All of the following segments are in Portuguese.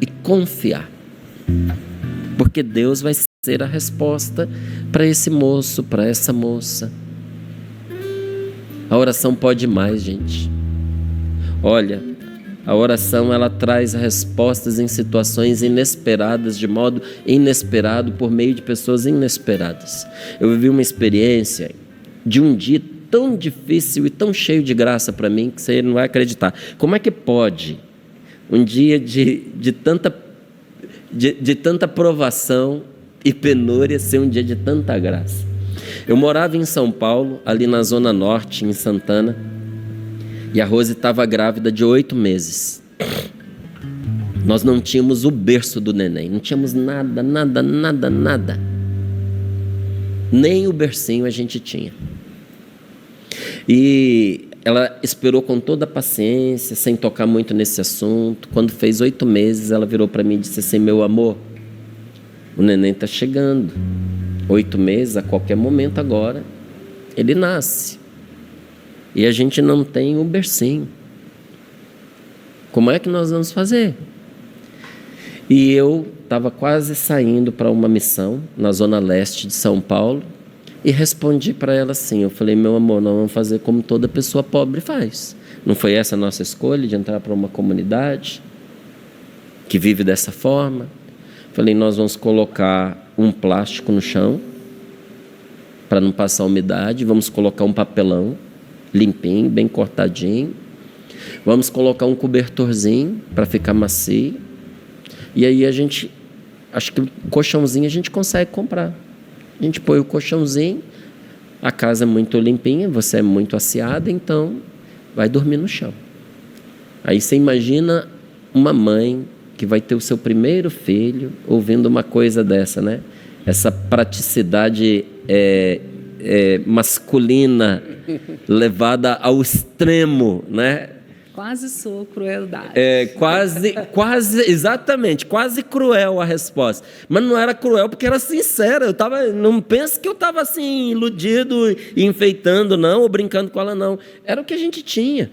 e confiar. Porque Deus vai ser a resposta para esse moço, para essa moça. A oração pode mais, gente. Olha, a oração ela traz respostas em situações inesperadas, de modo inesperado, por meio de pessoas inesperadas. Eu vivi uma experiência de um dia tão difícil e tão cheio de graça para mim, que você não vai acreditar. Como é que pode um dia de tanta provação e penúria ser um dia de tanta graça? Eu morava em São Paulo, ali na Zona Norte, em Santana, e a Rose estava grávida de 8 meses. Nós não tínhamos o berço do neném, não tínhamos nada. Nem o bercinho a gente tinha. E ela esperou com toda a paciência, sem tocar muito nesse assunto. Quando fez 8 meses, ela virou para mim e disse assim: meu amor, o neném está chegando. 8 meses, a qualquer momento agora, ele nasce. E a gente não tem um bercinho. Como é que nós vamos fazer? E eu estava quase saindo para uma missão na Zona Leste de São Paulo e respondi para ela assim, eu falei: meu amor, nós vamos fazer como toda pessoa pobre faz. Não foi essa a nossa escolha de entrar para uma comunidade que vive dessa forma? Falei: nós vamos colocar um plástico no chão para não passar umidade, vamos colocar um papelão limpinho, bem cortadinho, vamos colocar um cobertorzinho para ficar macio, e aí a gente, acho que o colchãozinho a gente consegue comprar. A gente põe o colchãozinho, a casa é muito limpinha, você é muito asseada, então vai dormir no chão. Aí você imagina uma mãe que vai ter o seu primeiro filho ouvindo uma coisa dessa, né? Essa praticidade masculina levada ao extremo, né? Quase sou crueldade. Exatamente, quase cruel a resposta. Mas não era cruel porque era sincera. Não pense que eu estava assim, iludido e enfeitando, não, ou brincando com ela, não. Era o que a gente tinha.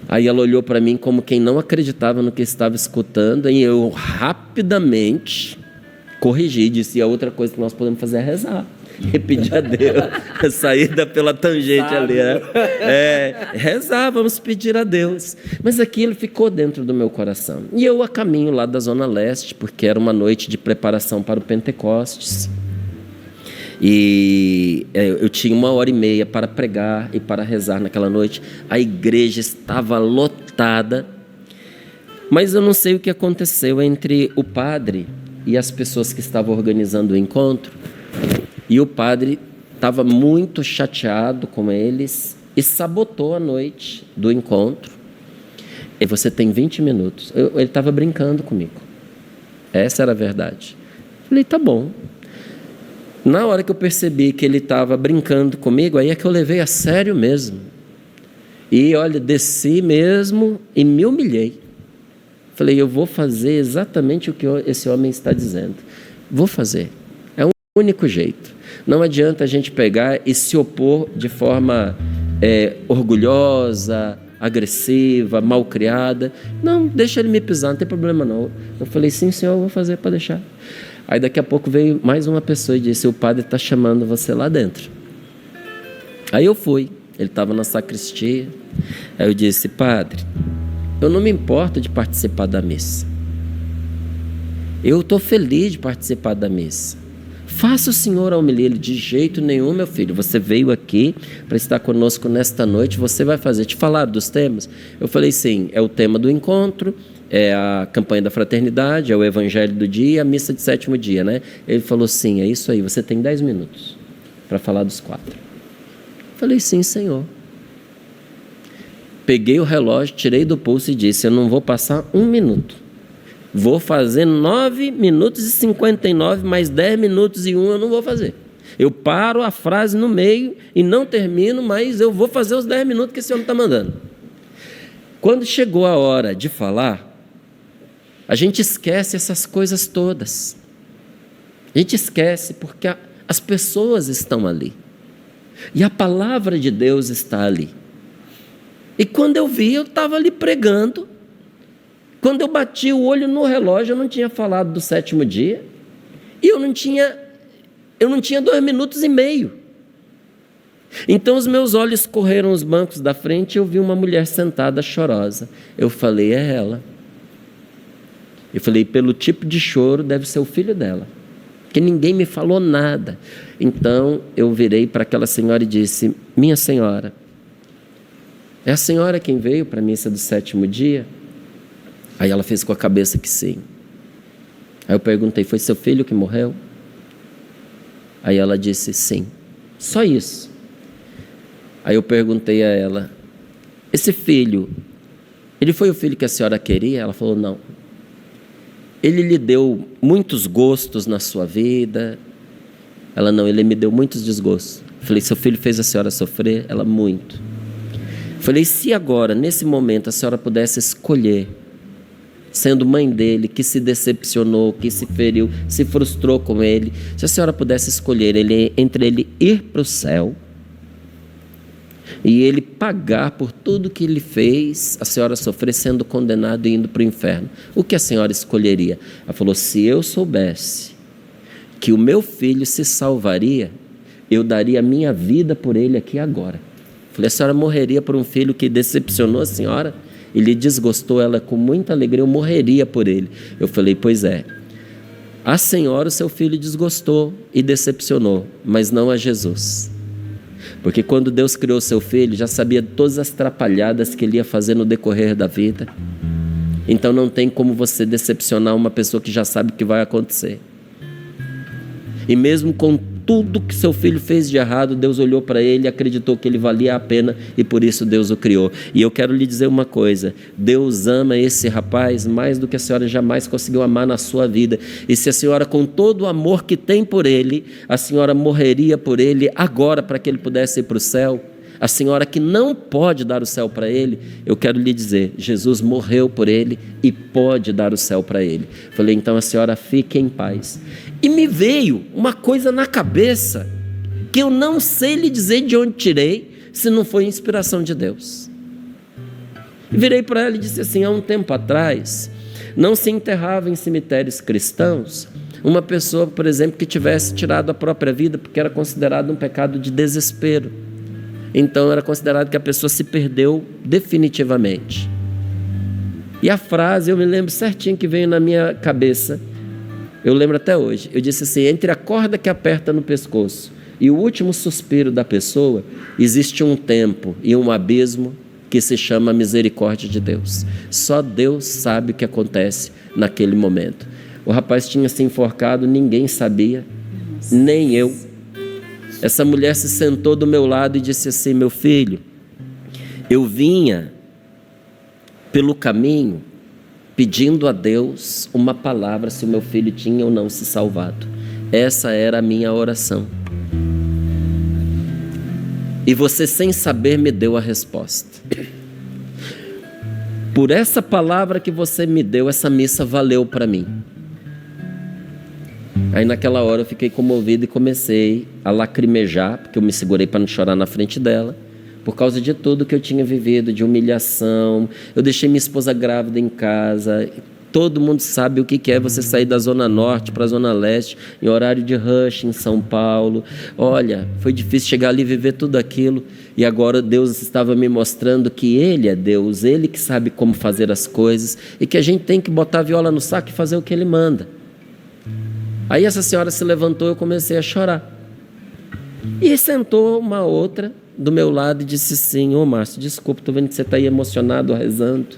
Aí ela olhou para mim como quem não acreditava no que estava escutando, e eu rapidamente corrigi, disse: e a outra coisa que nós podemos fazer é rezar. E pedir a Deus, a saída pela tangente ali, né? Rezar, vamos pedir a Deus. Mas aquilo ficou dentro do meu coração. E eu a caminho lá da Zona Leste, porque era uma noite de preparação para o Pentecostes. E eu tinha 1h30 para pregar e para rezar naquela noite. A igreja estava lotada, mas eu não sei o que aconteceu entre o padre e as pessoas que estavam organizando o encontro. E o padre estava muito chateado com eles e sabotou a noite do encontro. E você tem 20 minutos. Ele estava brincando comigo. Essa era a verdade. Falei: tá bom. Na hora que eu percebi que ele estava brincando comigo, aí é que eu levei a sério mesmo. E olha, desci mesmo e me humilhei. Falei: eu vou fazer exatamente o que esse homem está dizendo. Vou fazer. É o único jeito. Não adianta a gente pegar e se opor de forma orgulhosa, agressiva, malcriada. Não, deixa ele me pisar, não tem problema não. Eu falei: sim, senhor, eu vou fazer para deixar. Aí daqui a pouco veio mais uma pessoa e disse: o padre está chamando você lá dentro. Aí eu fui, ele estava na sacristia. Aí eu disse: padre, eu não me importo de participar da missa. Eu estou feliz de participar da missa. Faça o senhor a homilia. Ele: de jeito nenhum, meu filho, você veio aqui para estar conosco nesta noite, você vai fazer. Te falaram dos temas? Eu falei: sim, é o tema do encontro, é a campanha da fraternidade, é o evangelho do dia, a missa de 7º dia, né? Ele falou: sim, é isso aí, você tem 10 minutos para falar dos 4. Eu falei: sim, senhor. Peguei o relógio, tirei do pulso e disse: eu não vou passar 1 minuto. Vou fazer 9 minutos e 59, mais 10 minutos e 1 eu não vou fazer. Eu paro a frase no meio e não termino, mas eu vou fazer os 10 minutos que esse homem está mandando. Quando chegou a hora de falar, a gente esquece essas coisas todas. A gente esquece porque as pessoas estão ali. E a palavra de Deus está ali. E quando eu vi, eu estava ali pregando, Quando eu bati o olho no relógio, eu não tinha falado do 7º dia. E eu não tinha 2 minutos e meio. Então os meus olhos correram os bancos da frente e eu vi uma mulher sentada chorosa. Eu falei, é ela. Eu falei, pelo tipo de choro, deve ser o filho dela. Porque ninguém me falou nada. Então eu virei para aquela senhora e disse, minha senhora, é a senhora quem veio para a missa do 7º dia? Aí ela fez com a cabeça que sim. Aí eu perguntei, foi seu filho que morreu? Aí ela disse, sim. Só isso. Aí eu perguntei a ela, esse filho, ele foi o filho que a senhora queria? Ela falou, não. Ele lhe deu muitos gostos na sua vida? Ela, não, ele me deu muitos desgostos. Falei, seu filho fez a senhora sofrer? Ela, muito. Falei, se agora, nesse momento, a senhora pudesse escolher, sendo mãe dele, que se decepcionou, que se feriu, se frustrou com ele, se a senhora pudesse escolher entre ele ir para o céu e ele pagar por tudo que ele fez, a senhora sofrer sendo condenado e indo para o inferno, o que a senhora escolheria? Ela falou, se eu soubesse que o meu filho se salvaria, eu daria a minha vida por ele aqui agora. Falei, a senhora morreria por um filho que decepcionou a senhora e lhe desgostou? Ela, com muita alegria, eu morreria por ele. Eu falei, pois é, a senhora, o seu filho desgostou e decepcionou, mas não a Jesus. Porque quando Deus criou seu filho, já sabia todas as atrapalhadas que ele ia fazer no decorrer da vida. Então não tem como você decepcionar uma pessoa que já sabe o que vai acontecer. E mesmo com tudo que seu filho fez de errado, Deus olhou para ele e acreditou que ele valia a pena e por isso Deus o criou. E eu quero lhe dizer uma coisa, Deus ama esse rapaz mais do que a senhora jamais conseguiu amar na sua vida. E se a senhora, com todo o amor que tem por ele, a senhora morreria por ele agora para que ele pudesse ir para o céu, a senhora que não pode dar o céu para ele, eu quero lhe dizer, Jesus morreu por ele e pode dar o céu para ele. Falei, então a senhora fique em paz. E me veio uma coisa na cabeça que eu não sei lhe dizer de onde tirei, se não foi inspiração de Deus. E virei para ela e disse assim, há um tempo atrás, não se enterrava em cemitérios cristãos uma pessoa, por exemplo, que tivesse tirado a própria vida porque era considerado um pecado de desespero. Então era considerado que a pessoa se perdeu definitivamente. E a frase, eu me lembro certinho que veio na minha cabeça, eu lembro até hoje, eu disse assim, entre a corda que aperta no pescoço e o último suspiro da pessoa, existe um tempo e um abismo que se chama misericórdia de Deus. Só Deus sabe o que acontece naquele momento. O rapaz tinha se enforcado, ninguém sabia, nem eu. Essa mulher se sentou do meu lado e disse assim, meu filho, eu vinha pelo caminho pedindo a Deus uma palavra se o meu filho tinha ou não se salvado. Essa era a minha oração. E você, sem saber, me deu a resposta. Por essa palavra que você me deu, essa missa valeu para mim. Aí naquela hora eu fiquei comovido e comecei a lacrimejar, porque eu me segurei para não chorar na frente dela, por causa de tudo que eu tinha vivido, de humilhação. Eu deixei minha esposa grávida em casa. Todo mundo sabe o que é você sair da Zona Norte para a Zona Leste, em horário de rush em São Paulo. Olha, foi difícil chegar ali e viver tudo aquilo. E agora Deus estava me mostrando que Ele é Deus, Ele que sabe como fazer as coisas, e que a gente tem que botar a viola no saco e fazer o que Ele manda. Aí essa senhora se levantou e eu comecei a chorar. E sentou uma outra do meu lado e disse assim, ô Márcio, desculpa, estou vendo que você está aí emocionado, rezando.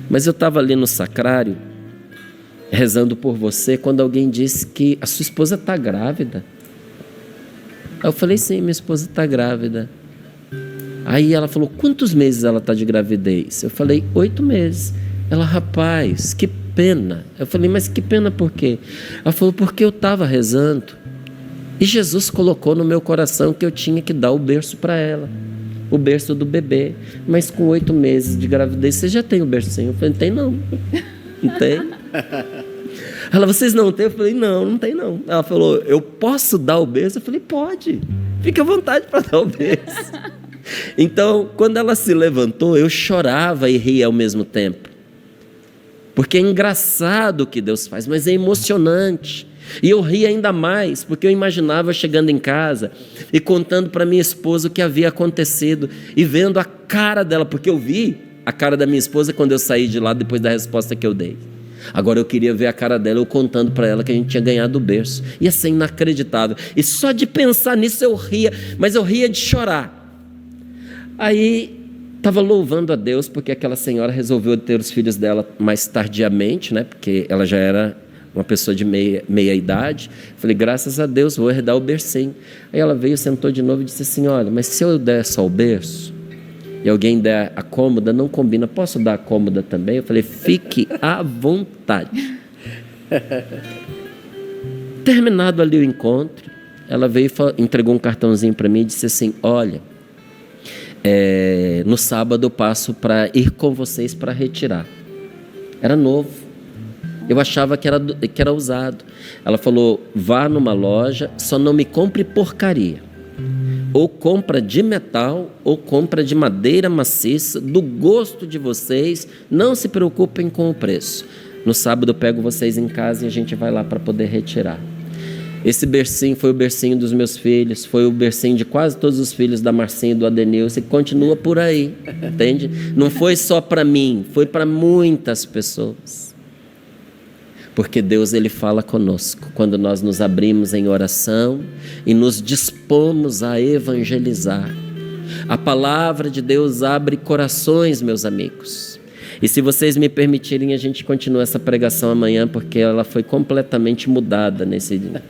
Mas eu estava ali no sacrário, rezando por você, quando alguém disse que a sua esposa está grávida. Aí eu falei, sim, minha esposa está grávida. Aí ela falou, quantos meses ela está de gravidez? Eu falei, 8 meses. Ela, rapaz, que pena. Eu falei, mas que pena por quê? Ela falou, porque eu estava rezando e Jesus colocou no meu coração que eu tinha que dar o berço para ela, o berço do bebê. Mas com 8 meses de gravidez, você já tem o bercinho? Eu falei, não tem não. Não tem. Ela, vocês não têm? Eu falei, não tem não. Ela falou, eu posso dar o berço? Eu falei, pode. Fique à vontade para dar o berço. Então, quando ela se levantou, eu chorava e ria ao mesmo tempo. porque é engraçado o que Deus faz, mas é emocionante. E eu ri ainda mais, porque eu imaginava chegando em casa e contando para minha esposa o que havia acontecido e vendo a cara dela, porque eu vi a cara da minha esposa quando eu saí de lá depois da resposta que eu dei. Agora eu queria ver a cara dela, eu contando para ela que a gente tinha ganhado o berço. Ia ser inacreditável. E só de pensar nisso eu ria, mas eu ria de chorar. Aí estava louvando a Deus porque aquela senhora resolveu ter os filhos dela mais tardiamente, né? Porque ela já era uma pessoa de meia idade. Falei, graças a Deus, vou herdar o bercinho. Aí ela veio, sentou de novo e disse assim, olha, mas se eu der só o berço e alguém der a cômoda, não combina, posso dar a cômoda também? Eu falei, fique à vontade. Terminado ali o encontro, ela veio e entregou um cartãozinho para mim e disse assim, olha, no sábado eu passo para ir com vocês para retirar. Era novo. Eu achava que era usado. Ela falou, vá numa loja, só não me compre porcaria. Ou compra de metal, ou compra de madeira maciça, do gosto de vocês, não se preocupem com o preço. No sábado eu pego vocês em casa e a gente vai lá para poder retirar. Esse bercinho foi o bercinho dos meus filhos, foi o bercinho de quase todos os filhos da Marcinha e do Adenilson, e continua por aí, entende? Não foi só para mim, foi para muitas pessoas. Porque Deus, Ele fala conosco quando nós nos abrimos em oração e nos dispomos a evangelizar. A palavra de Deus abre corações, meus amigos. E se vocês me permitirem, a gente continua essa pregação amanhã, porque ela foi completamente mudada nesse dia.